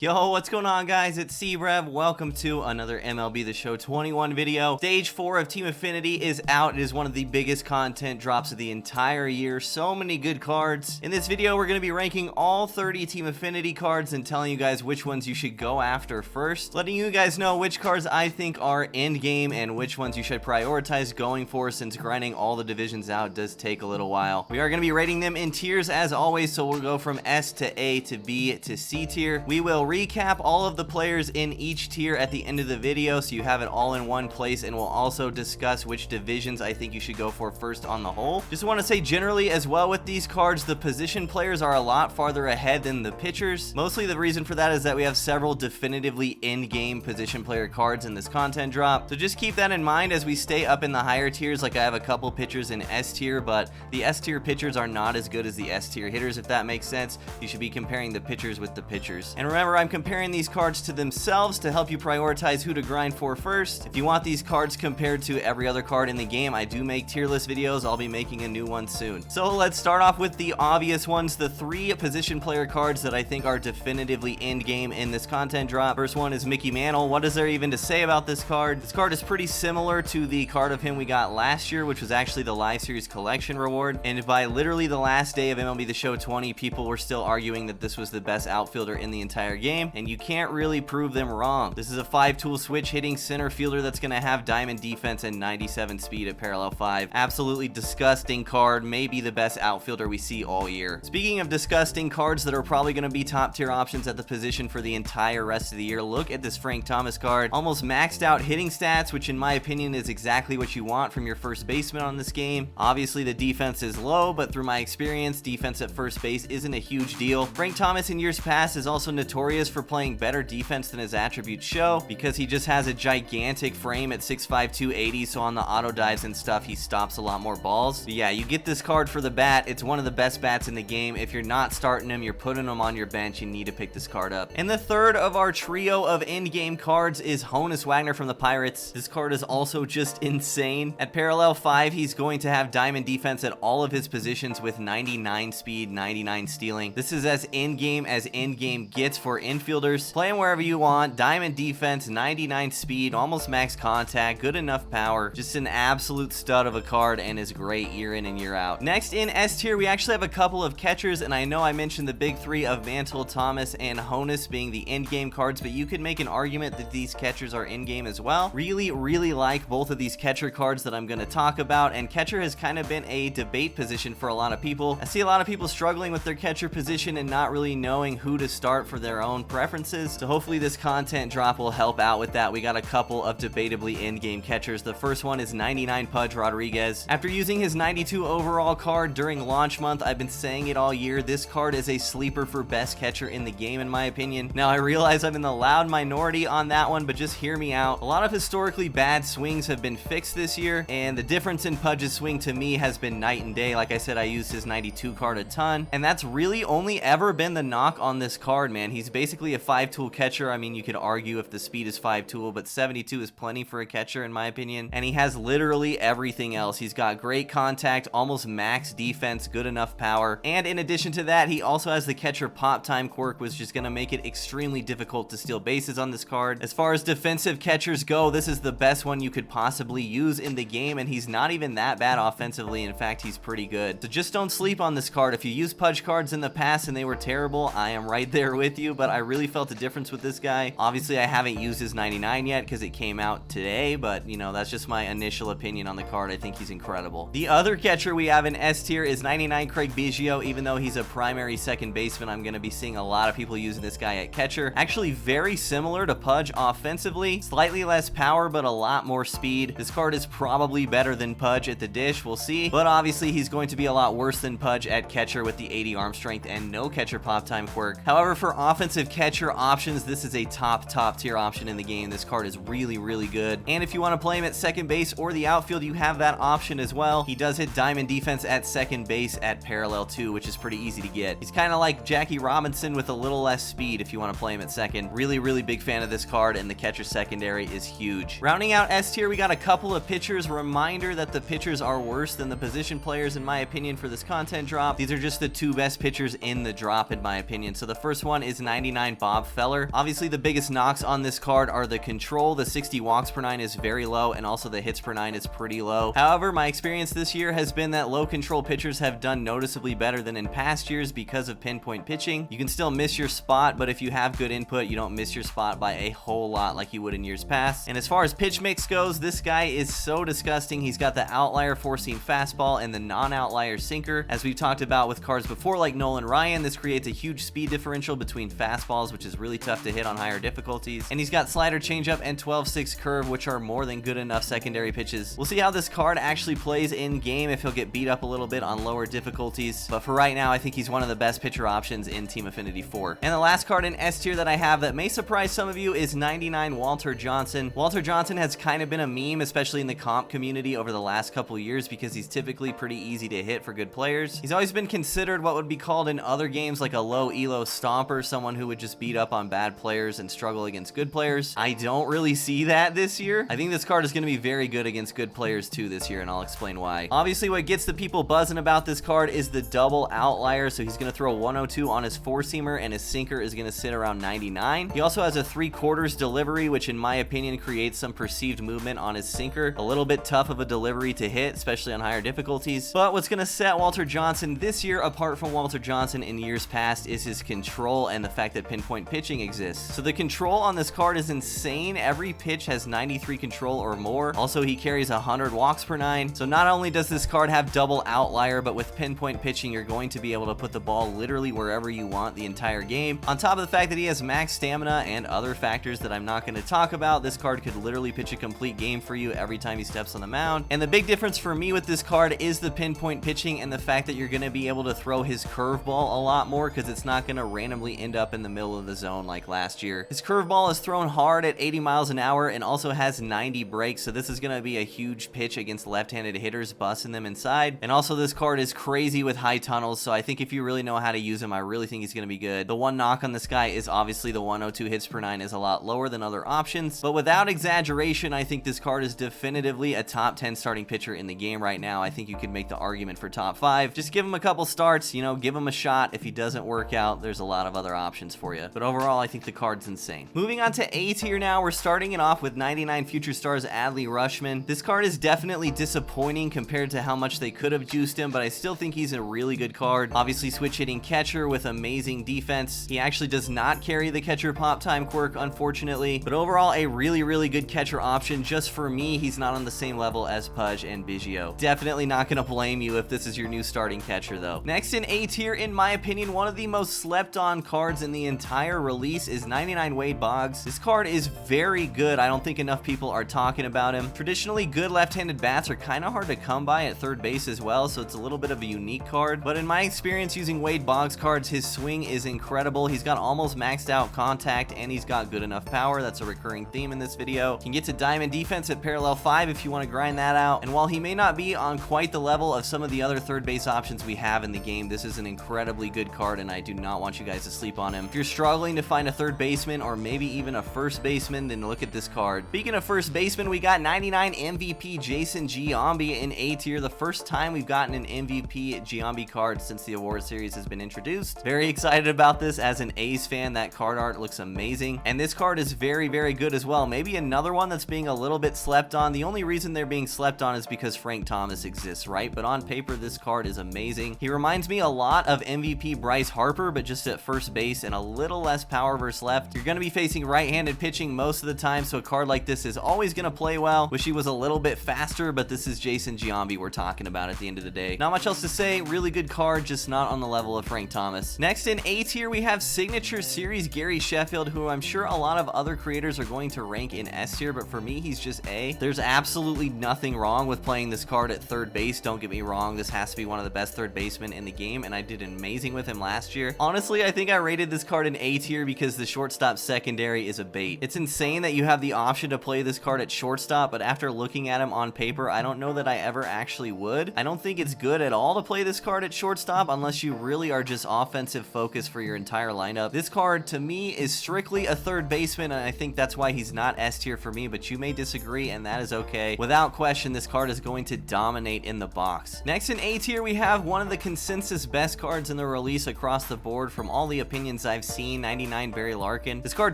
Yo, what's going on, guys? It's Brev. Welcome to another MLB The Show 21 video. Stage 4 of Team Affinity is out. It is one of the biggest content drops of the entire year. So many good cards. In this video, we're going to be ranking all 30 Team Affinity cards and telling you guys which ones you should go after first. Letting you guys know which cards I think are end game and which ones you should prioritize going for, since grinding all the divisions out does take a little while. We are going to be rating them in tiers as always, so we'll go from S to A to B to C tier. We will recap all of the players in each tier at the end of the video so you have it all in one place, and we'll also discuss which divisions I think you should go for first on the whole. Just want to say generally as well, with these cards, the position players are a lot farther ahead than the pitchers. Mostly the reason for that is that we have several definitively in-game position player cards in this content drop, so just keep that in mind as we stay up in the higher tiers. Like, I have a couple pitchers in S tier, but the S tier pitchers are not as good as the S tier hitters, if that makes sense. You should be comparing the pitchers with the pitchers. And remember, I'm comparing these cards to themselves to help you prioritize who to grind for first. If you want these cards compared to every other card in the game, I do make tier list videos. I'll be making a new one soon. So let's start off with the obvious ones, the 3 position player cards that I think are definitively end game in this content drop. First one is Mickey Mantle. What is there even to say about this card? This card is pretty similar to the card of him we got last year, which was actually the live series collection reward. And by literally the last day of MLB The Show 20, people were still arguing that this was the best outfielder in the entire game, and you can't really prove them wrong. This is a 5-tool switch hitting center fielder that's going to have diamond defense and 97 speed at parallel 5. Absolutely disgusting card, maybe the best outfielder we see all year. Speaking of disgusting cards that are probably going to be top tier options at the position for the entire rest of the year, look at this Frank Thomas card. Almost maxed out hitting stats, which in my opinion is exactly what you want from your first baseman on this game. Obviously the defense is low, but through my experience, defense at first base isn't a huge deal. Frank Thomas in years past is also notorious for playing better defense than his attributes show, because he just has a gigantic frame at 6'5", 280, so on the auto dives and stuff he stops a lot more balls. But yeah, you get this card for the bat. It's one of the best bats in the game. If you're not starting him, you're putting him on your bench, you need to pick this card up. And the third of our trio of end-game cards is Honus Wagner from the Pirates. This card is also just insane. At parallel 5, he's going to have diamond defense at all of his positions with 99 speed, 99 stealing. This is as end-game gets for infielders. Play him wherever you want. Diamond defense, 99 speed, almost max contact, good enough power. Just an absolute stud of a card, and is great year in and year out. Next in S tier, we actually have a couple of catchers, and I know I mentioned the big 3 of Mantle, Thomas, and Honus being the end game cards, but you could make an argument that these catchers are in game as well. Really like both of these catcher cards that I'm going to talk about, and catcher has kind of been a debate position for a lot of people. I see a lot of people struggling with their catcher position and not really knowing who to start for their own preferences, so hopefully this content drop will help out with that. We got a couple of debatably in-game catchers. The first one is 99 Pudge Rodriguez. After using his 92 overall card during launch month, I've been saying it all year, this card is a sleeper for best catcher in the game in my opinion. Now I realize I'm in the loud minority on that one, but just hear me out. A lot of historically bad swings have been fixed this year, and the difference in Pudge's swing to me has been night and day. Like I said, I used his 92 card a ton, and that's really only ever been the knock on this card, man. He's basically a 5-tool catcher. I mean, you could argue if the speed is 5-tool, but 72 is plenty for a catcher in my opinion, and he has literally everything else. He's got great contact, almost max defense, good enough power, and in addition to that, he also has the catcher pop time quirk, which is going to make it extremely difficult to steal bases on this card. As far as defensive catchers go, this is the best one you could possibly use in the game, and he's not even that bad offensively. In fact, he's pretty good. So just don't sleep on this card. If you used Pudge cards in the past and they were terrible, I am right there with you, but I really felt a difference with this guy. Obviously, I haven't used his 99 yet because it came out today, but you know, that's just my initial opinion on the card. I think he's incredible. The other catcher we have in S tier is 99 Craig Biggio. Even though he's a primary second baseman, I'm going to be seeing a lot of people using this guy at catcher. Actually very similar to Pudge offensively, slightly less power but a lot more speed. This card is probably better than Pudge at the dish, we'll see, but obviously he's going to be a lot worse than Pudge at catcher with the 80 arm strength and no catcher pop time quirk. However, for offensive catcher options, this is a top tier option in the game. This card is really good, and if you want to play him at second base or the outfield, you have that option as well. He does hit diamond defense at second base at parallel 2, which is pretty easy to get. He's kind of like Jackie Robinson with a little less speed if you want to play him at second. Really big fan of this card, and the catcher secondary is huge. Rounding out S tier, we got a couple of pitchers. Reminder that the pitchers are worse than the position players in my opinion for this content drop. These are just the 2 best pitchers in the drop in my opinion. So the first one is 99 99 Bob Feller. Obviously, the biggest knocks on this card are the control. The 60 walks per 9 is very low, and also the hits per 9 is pretty low. However, my experience this year has been that low control pitchers have done noticeably better than in past years because of pinpoint pitching. You can still miss your spot, but if you have good input, you don't miss your spot by a whole lot like you would in years past. And as far as pitch mix goes, this guy is so disgusting. He's got the outlier four-seam fastball and the non-outlier sinker. As we've talked about with cards before like Nolan Ryan, this creates a huge speed differential between fastballs, which is really tough to hit on higher difficulties. And he's got slider, changeup, and 12-6 curve, which are more than good enough secondary pitches. We'll see how this card actually plays in game, if he'll get beat up a little bit on lower difficulties. But for right now, I think he's one of the best pitcher options in Team Affinity 4. And the last card in S tier that I have that may surprise some of you is 99 Walter Johnson. Walter Johnson has kind of been a meme, especially in the comp community over the last couple years, because he's typically pretty easy to hit for good players. He's always been considered what would be called in other games like a low elo stomper, someone who would just beat up on bad players and struggle against good players. I don't really see that this year. I think this card is going to be very good against good players too this year, and I'll explain why. Obviously, what gets the people buzzing about this card is the double outlier, so he's going to throw 102 on his four-seamer, and his sinker is going to sit around 99. He also has a 3/4 delivery, which in my opinion creates some perceived movement on his sinker. A little bit tough of a delivery to hit, especially on higher difficulties. But what's going to set Walter Johnson this year apart from Walter Johnson in years past is his control and the fact that pinpoint pitching exists. So the control on this card is insane. Every pitch has 93 control or more. Also, he carries 100 walks per 9. So not only does this card have double outlier, but with pinpoint pitching, you're going to be able to put the ball literally wherever you want the entire game. On top of the fact that he has max stamina and other factors that I'm not going to talk about, this card could literally pitch a complete game for you every time he steps on the mound. And the big difference for me with this card is the pinpoint pitching and the fact that you're going to be able to throw his curveball a lot more, because it's not going to randomly end up in the middle of the zone like last year. His curveball is thrown hard at 80 miles an hour and also has 90 breaks, so this is going to be a huge pitch against left-handed hitters, busting them inside. And also, this card is crazy with high tunnels, so I think if you really know how to use him, I really think he's going to be good. The one knock on this guy is obviously the 102 hits per 9 is a lot lower than other options, but without exaggeration, I think this card is definitively a top 10 starting pitcher in the game right now. I think you could make the argument for top 5. Just give him a couple starts, you know, give him a shot. If he doesn't work out, there's a lot of other options for you. But overall, I think the card's insane. Moving on to A tier now, we're starting it off with 99 Future Stars Adley Rutschman. This card is definitely disappointing compared to how much they could have juiced him, but I still think he's a really good card. Obviously, switch hitting catcher with amazing defense. He actually does not carry the catcher pop time quirk, unfortunately, but overall, a really good catcher option. Just for me, he's not on the same level as Pudge and Biggio. Definitely not gonna blame you if this is your new starting catcher though. Next in A tier, in my opinion, one of the most slept on cards in the entire release is 99 Wade Boggs. This card is very good. I don't think enough people are talking about him. Traditionally, good left-handed bats are kind of hard to come by at third base as well, so it's a little bit of a unique card. But in my experience using Wade Boggs cards, his swing is incredible. He's got almost maxed out contact, and he's got good enough power. That's a recurring theme in this video. Can get to diamond defense at parallel 5 if you want to grind that out. And while he may not be on quite the level of some of the other third base options we have in the game, this is an incredibly good card, and I do not want you guys to sleep on him. If you're struggling to find a third baseman or maybe even a first baseman, then look at this card. Speaking of first baseman, we got 99 MVP Jason Giambi in A tier. The first time we've gotten an MVP Giambi card since the award series has been introduced. Very excited about this as an A's fan. That card art looks amazing, and this card is very good as well. Maybe another one that's being a little bit slept on. The only reason they're being slept on is because Frank Thomas exists, right? But on paper, this card is amazing. He reminds me a lot of MVP Bryce Harper, but just at first base and a little less power versus left. You're going to be facing right-handed pitching most of the time, so a card like this is always going to play well. Wish he was a little bit faster, but this is Jason Giambi we're talking about at the end of the day. Not much else to say. Really good card, just not on the level of Frank Thomas. Next in A tier, we have Signature Series Gary Sheffield, who I'm sure a lot of other creators are going to rank in S tier, but for me, he's just A. There's absolutely nothing wrong with playing this card at third base. Don't get me wrong. This has to be one of the best third basemen in the game, and I did amazing with him last year. Honestly, I think I rated this card in A tier because the shortstop secondary is a bait. It's insane that you have the option to play this card at shortstop, but after looking at him on paper, I don't know that I ever actually would. I don't think it's good at all to play this card at shortstop unless you really are just offensive focused for your entire lineup. This card, to me, is strictly a third baseman, and I think that's why he's not S tier for me, but you may disagree, and that is okay. Without question, this card is going to dominate in the box. Next in A tier, we have one of the consensus best cards in the release across the board from all the opinions I've I've seen 99 Barry Larkin. This card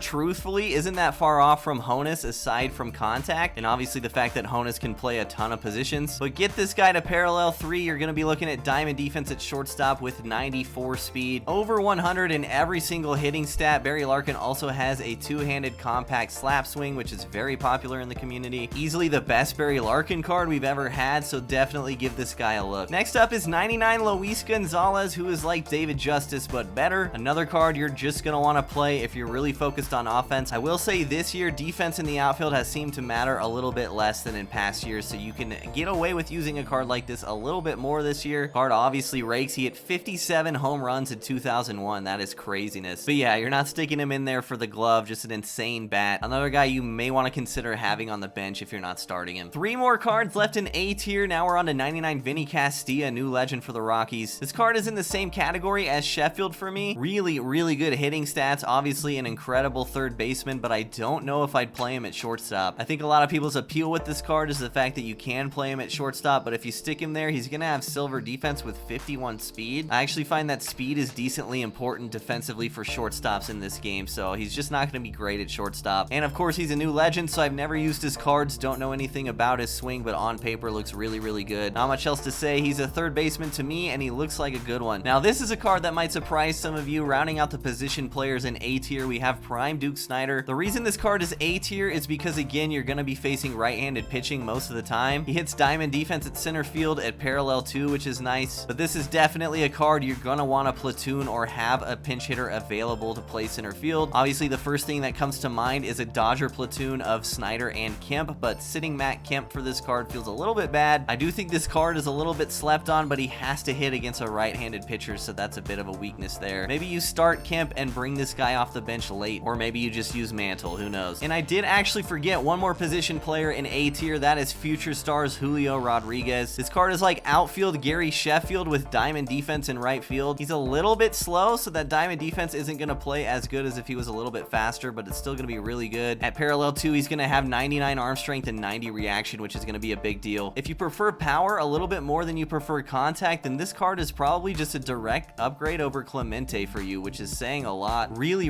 truthfully isn't that far off from Honus aside from contact, and obviously the fact that Honus can play a ton of positions. But get this guy to parallel 3, you're going to be looking at diamond defense at shortstop with 94 speed, over 100 in every single hitting stat. Barry Larkin also has a two-handed compact slap swing, which is very popular in the community. Easily the best Barry Larkin card we've ever had, so definitely give this guy a look. Next up is 99 Luis Gonzalez, who is like David Justice but better. Another card you're just going to want to play if you're really focused on offense. I will say this year defense in the outfield has seemed to matter a little bit less than in past years, so you can get away with using a card like this a little bit more this year. Card obviously rakes. He hit 57 home runs in 2001. That is craziness. But yeah, you're not sticking him in there for the glove, just an insane bat. Another guy you may want to consider having on the bench if you're not starting him. 3 more cards left in A tier. Now we're on to 99 Vinny Castilla, new legend for the Rockies. This card is in the same category as Sheffield for me. Really good hitting stats, obviously an incredible third baseman, but I don't know if I'd play him at shortstop. I think a lot of people's appeal with this card is the fact that you can play him at shortstop, but if you stick him there, he's gonna have silver defense with 51 speed. I actually find that speed is decently important defensively for shortstops in this game, so he's just not gonna be great at shortstop. And of course, he's a new legend, so I've never used his cards, don't know anything about his swing, but on paper looks really good. Not much else to say. He's a third baseman to me, and he looks like a good one. Now, this is a card that might surprise some of you. Rounding out the position players in A tier, we have Prime Duke Snider. The reason this card is A tier is because, again, you're going to be facing right-handed pitching most of the time. He hits diamond defense at center field at parallel 2, which is nice, but this is definitely a card you're going to want to platoon or have a pinch hitter available to play center field. Obviously, the first thing that comes to mind is a Dodger platoon of Snider and Kemp, but sitting Matt Kemp for this card feels a little bit bad. I do think this card is a little bit slept on, but he has to hit against a right-handed pitcher, so that's a bit of a weakness there. Maybe you start Kemp and bring this guy off the bench late, or maybe you just use Mantle, who knows. And I did actually forget one more position player in A tier. That is Future Stars Julio Rodriguez. This card is like outfield Gary Sheffield with diamond defense in right field. He's a little bit slow, so that diamond defense isn't going to play as good as if he was a little bit faster, but it's still going to be really good. At parallel 2, he's going to have 99 arm strength and 90 reaction, which is going to be a big deal. If you prefer power a little bit more than you prefer contact, then this card is probably just a direct upgrade over Clemente for you, which is saying a lot. Really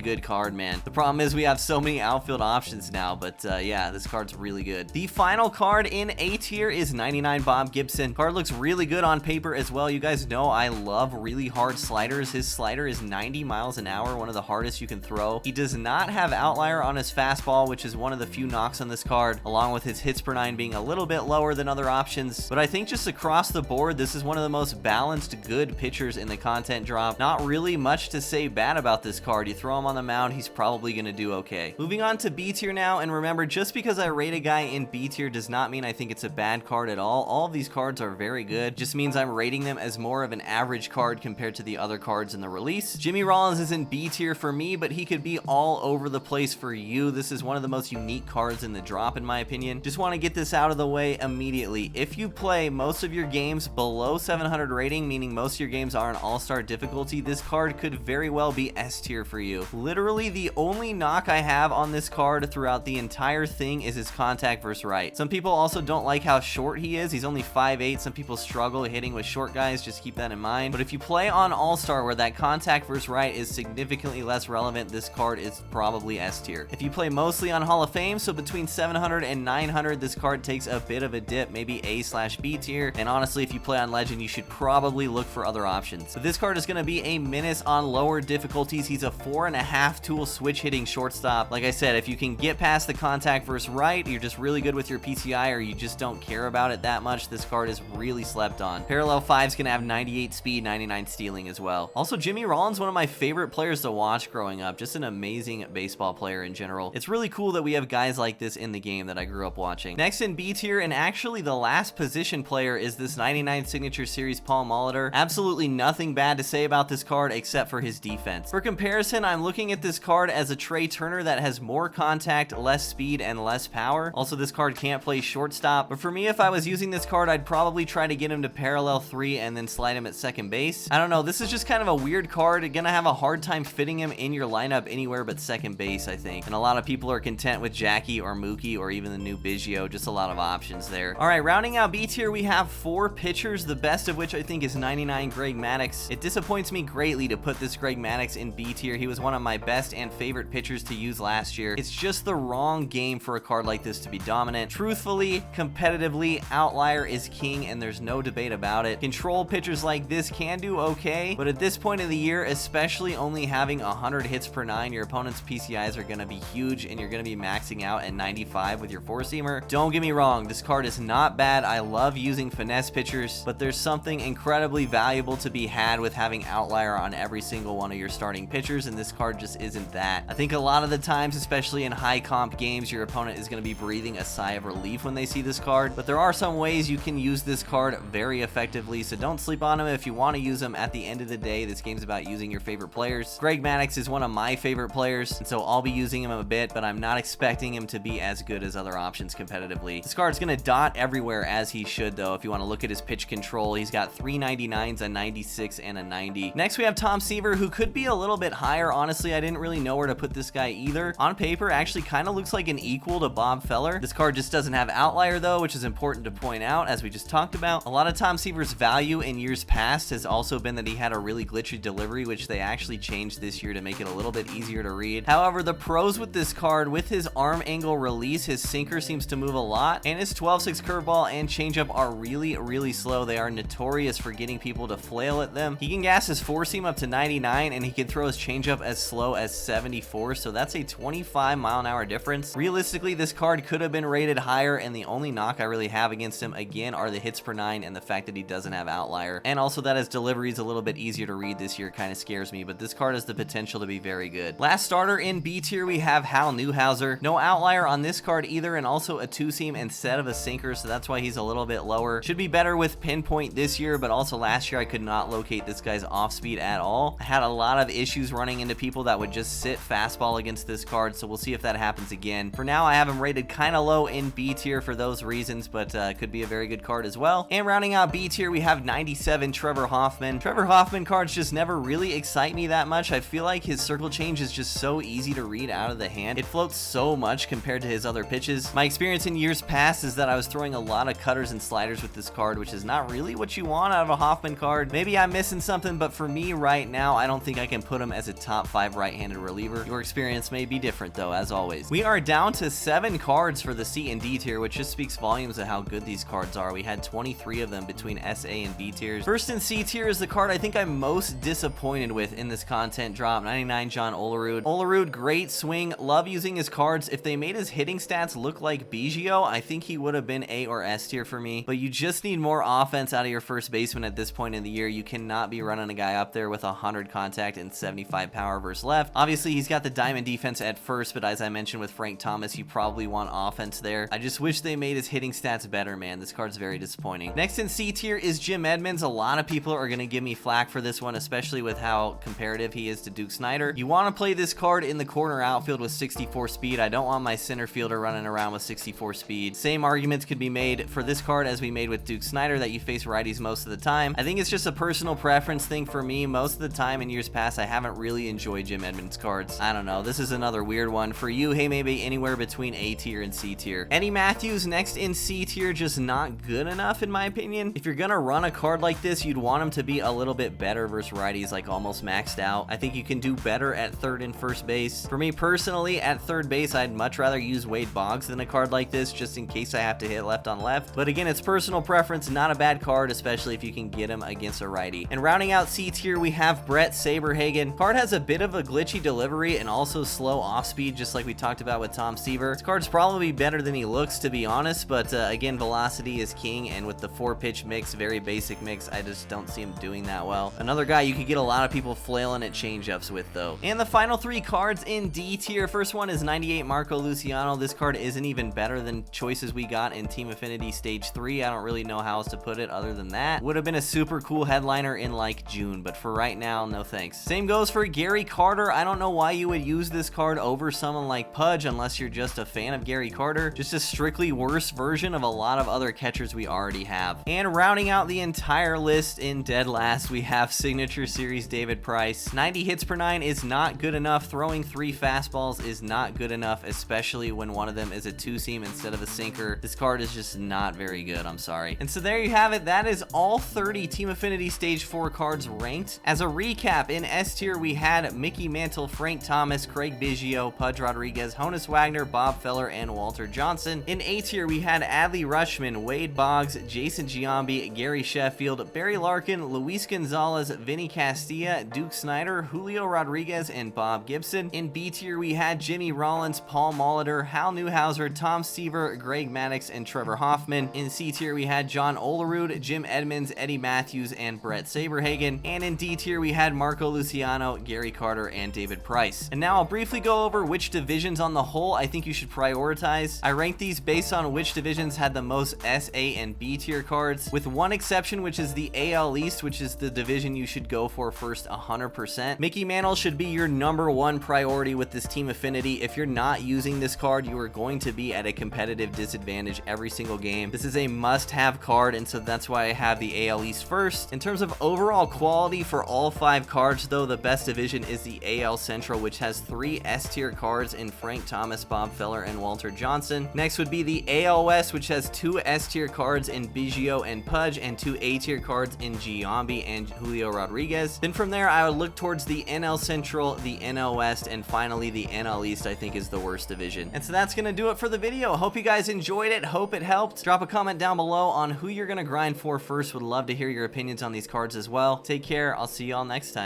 good card, man. The problem is we have so many outfield options now, but yeah, this card's really good. The final card in A tier is 99 Bob Gibson. Card looks really good on paper as well. You guys know I love really hard sliders. His slider is 90 miles an hour, one of the hardest you can throw. He does not have Outlier on his fastball, which is one of the few knocks on this card, along with his hits per 9 being a little bit lower than other options. But I think just across the board, this is one of the most balanced, good pitchers in the content drop. Not really much to say bad about this card. You throw him on the mound, he's probably going to do okay. Moving on to B tier now, and remember, just because I rate a guy in B tier does not mean I think it's a bad card at all. All of these cards are very good. Just means I'm rating them as more of an average card compared to the other cards in the release. Jimmy Rollins is in B tier for me, but he could be all over the place for you. This is one of the most unique cards in the drop, in my opinion. Just want to get this out of the way immediately. If you play most of your games below 700 rating, meaning most of your games are an all-star difficulty, this card could very well be S tier for you. Literally, the only knock I have on this card throughout the entire thing is his contact versus right. Some people also don't like how short he is. He's only 5'8". Some people struggle hitting with short guys. Just keep that in mind. But if you play on All-Star where that contact versus right is significantly less relevant, this card is probably S tier. If you play mostly on Hall of Fame, so between 700 and 900, this card takes a bit of a dip, maybe A/B tier. And honestly, if you play on Legend, you should probably look for other options. So this card is going to be a menace on lower difficulties. He's a 4.5 tool switch hitting shortstop. Like I said, if you can get past the contact versus right, you're just really good with your PCI, or you just don't care about it that much, this card is really slept on. Parallel 5's going to have 98 speed, 99 stealing as well. Also, Jimmy Rollins, one of my favorite players to watch growing up. Just an amazing baseball player in general. It's really cool that we have guys like this in the game that I grew up watching. Next in B tier, and actually the last position player, is this 99 Signature Series Paul Molitor. Absolutely nothing bad to say about this card except for his defense. For comparison, I'm looking at this card as a Trey Turner that has more contact, less speed, and less power. Also, this card can't play shortstop, but for me, if I was using this card, I'd probably try to get him to parallel 3 and then slide him at second base. I don't know, this is just kind of a weird card. You're gonna have a hard time fitting him in your lineup anywhere but second base, I think. And a lot of people are content with Jackie or Mookie or even the new Biggio. Just a lot of options there. All right, rounding out B tier, we have 4 pitchers, the best of which I think is 99 Greg Maddux. It disappoints me greatly to put put this Greg Maddux in B tier. He was one of my best and favorite pitchers to use last year. It's just the wrong game for a card like this to be dominant. Truthfully, competitively, Outlier is king and there's no debate about it. Control pitchers like this can do okay, but at this point of the year, especially only having 100 hits per 9, your opponent's PCIs are going to be huge and you're going to be maxing out at 95 with your four-seamer. Don't get me wrong, this card is not bad. I love using finesse pitchers, but there's something incredibly valuable to be had with having Outlier on every single one of your starting pitchers, and this card just isn't that. I think a lot of the times, especially in high comp games, your opponent is going to be breathing a sigh of relief when they see this card, but there are some ways you can use this card very effectively, so don't sleep on him if you want to use him. At the end of the day, this game's about using your favorite players. Greg Maddux is one of my favorite players, and so I'll be using him a bit, but I'm not expecting him to be as good as other options competitively. This card's going to dot everywhere as he should, though. If you want to look at his pitch control, he's got 399s, a 96, and a 90. Next, we have Tom Seaver, who could be a little bit higher. Honestly, I didn't really know where to put this guy either. On paper, actually kind of looks like an equal to Bob Feller. This card just doesn't have Outlier, though, which is important to point out, as we just talked about. A lot of Tom Seaver's value in years past has also been that he had a really glitchy delivery, which they actually changed this year to make it a little bit easier to read. However, the pros with this card, with his arm angle release, his sinker seems to move a lot, and his 12-6 curveball and changeup are really slow. They are notorious for getting people to flail at them. He can gas his four-seam up to 99, and he can throw his changeup as slow as 74, so that's a 25-mile-an-hour difference. Realistically, this card could have been rated higher, and the only knock I really have against him, again, are the hits per 9 and the fact that he doesn't have Outlier, and also that his delivery is a little bit easier to read this year kind of scares me, but this card has the potential to be very good. Last starter in B tier, we have Hal Newhouser. No Outlier on this card either, and also a two-seam instead of a sinker, so that's why he's a little bit lower. Should be better with pinpoint this year, but also last year I could not locate this guy's off speed at all. I had a lot of issues running into people that would just sit fastball against this card, so we'll see if that happens again. For now, I have him rated kind of low in B tier for those reasons, but could be a very good card as well. And rounding out B tier, we have 97 Trevor Hoffman. Trevor Hoffman cards just never really excite me that much. I feel like his circle change is just so easy to read out of the hand. It floats so much compared to his other pitches. My experience in years past is that I was throwing a lot of cutters and sliders with this card, which is not really what you want out of a Hoffman card. Maybe I'm missing something, but for me right now, I don't think I can put him as a top 5 right-handed reliever. Your experience may be different though, as always. We are down to 7 cards for the C and D tier, which just speaks volumes of how good these cards are. We had 23 of them between S, A, and B tiers. First in C tier is the card I think I'm most disappointed with in this content drop, 99 John Olerud. Olerud, great swing, love using his cards. If they made his hitting stats look like Biggio, I think he would have been A or S tier for me, but you just need more offense out of your first baseman at this point in the year. You cannot be running a guy up there with 100 contact and 75 power versus left. Obviously, he's got the diamond defense at first, but as I mentioned with Frank Thomas, you probably want offense there. I just wish they made his hitting stats better, man. This card's very disappointing. Next in C tier is Jim Edmonds. A lot of people are going to give me flack for this one, especially with how comparative he is to Duke Snider. You want to play this card in the corner outfield with 64 speed. I don't want my center fielder running around with 64 speed. Same arguments could be made for this card as we made with Duke Snider, that you face righties most of the time. I think it's just a personal preference thing for me. Most of the time in years past, I haven't really enjoyed Jim Edmonds cards. I don't know. This is another weird one. For you, hey, maybe anywhere between A tier and C tier. Eddie Matthews next in C tier, just not good enough in my opinion. If you're gonna run a card like this, you'd want him to be a little bit better versus righties, like almost maxed out. I think you can do better at third and first base. For me personally, at third base, I'd much rather use Wade Boggs than a card like this, just in case I have to hit left on left. But again, it's personal preference, not a bad card, especially if you can get him against a righty. And rounding out C tier, we have Brett Saberhagen. Card has a bit of a glitchy delivery and also slow off speed, just like we talked about with Tom Seaver. This card's probably better than he looks, to be honest, but again, velocity is king, and with the 4-pitch mix, very basic mix, I just don't see him doing that well. Another guy you could get a lot of people flailing at changeups with, though. And the final 3 cards in D tier. First one is 98 Marco Luciano. This card isn't even better than choices we got in Team Affinity Stage 3. I don't really know how else to put it other than that. Would have been a super cool headliner in like June, but for right now, no thanks. Same goes for Gary Carter. I don't know why you would use this card over someone like Pudge unless you're just a fan of Gary Carter. Just a strictly worse version of a lot of other catchers we already have. And rounding out the entire list in dead last, we have Signature Series David Price. 90 hits per 9 is not good enough. Throwing 3 fastballs is not good enough, especially when one of them is a 2-seam instead of a sinker. This card is just not very good, I'm sorry. And so there you have it. That is all 30 Team Affinity Stage 4 cards ranked. As a recap, in S tier we had Mickey Mantle, Frank Thomas, Craig Biggio, Pudge Rodriguez, Honus Wagner, Bob Feller, and Walter Johnson. In A tier we had Adley Rutschman, Wade Boggs, Jason Giambi, Gary Sheffield, Barry Larkin, Luis Gonzalez, Vinny Castilla, Duke Snyder, Julio Rodriguez, and Bob Gibson. In B tier we had Jimmy Rollins, Paul Molitor, Hal Newhouser, Tom Seaver, Greg Maddux, and Trevor Hoffman. In C tier we had John Olerud, Jim Edmonds, Eddie Matthews, and Brett Saberhagen. And in D tier we had Marco Luciano, Gary Carter, and David Price. And now I'll briefly go over which divisions on the whole I think you should prioritize. I ranked these based on which divisions had the most S, A, and B tier cards, with one exception, which is the AL East, which is the division you should go for first 100%. Mickey Mantle should be your #1 priority with this Team Affinity. If you're not using this card, you are going to be at a competitive disadvantage every single game. This is a must-have card, and so that's why I have the AL East first. In terms of overall quality for all 5 cards, though, the best division is the AL Central, which has 3 S tier cards in Frank Thomas, Bob Feller, and Walter Johnson. Next would be the AL West, which has 2 S tier cards in Biggio and Pudge, and 2 A tier cards in Giambi and Julio Rodriguez. Then from there, I would look towards the NL Central, the NL West, and finally the NL East, I think, is the worst division. And so that's gonna do it for the video. Hope you guys enjoyed it. Hope it helped. Drop a comment down below on who you're gonna grind for first. Would love to hear your opinions on these cards as well. Take care. I'll see y'all next time.